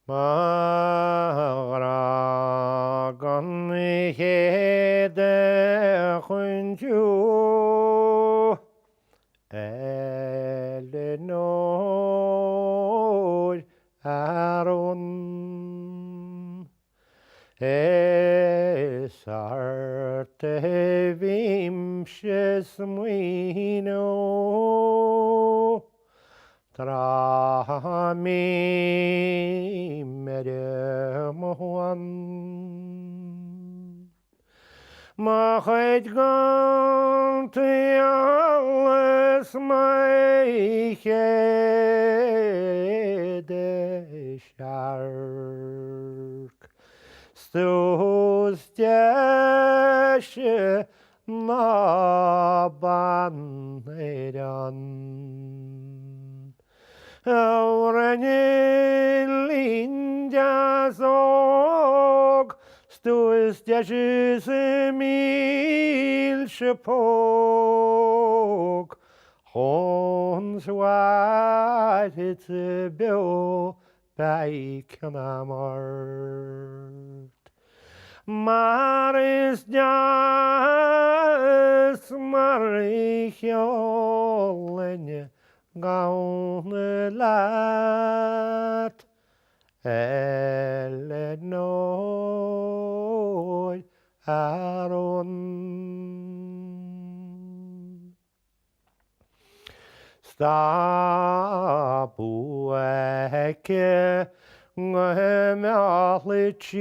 ghrá gan chéad chuintiú Eleanóir arún bhímse smaoineamh tráth shuan chuid gan chéadsearc deise na Éireann bhruinnillín deas deise milse Chúns beidh mar is deas mar sheolfainn gamhna leat Eleanóir arún aici meallfadh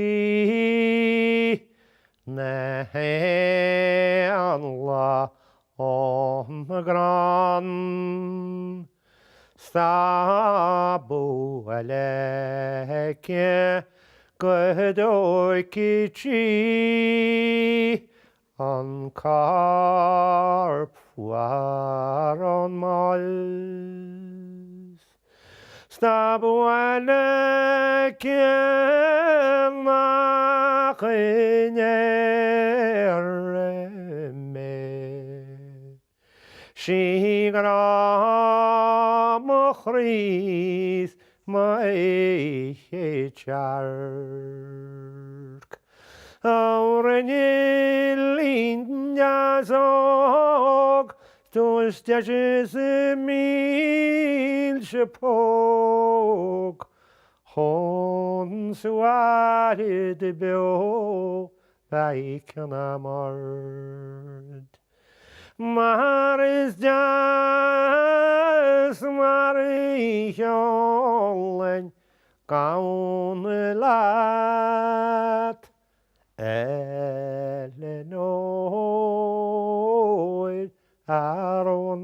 na héanlaith gcrann aici aici an corp war an milse ghrá mo chríos chéadsearc bhruinnillín deas deise milse Chúns mar is deas mar sheolfainn gamhna leat Eleanóir arún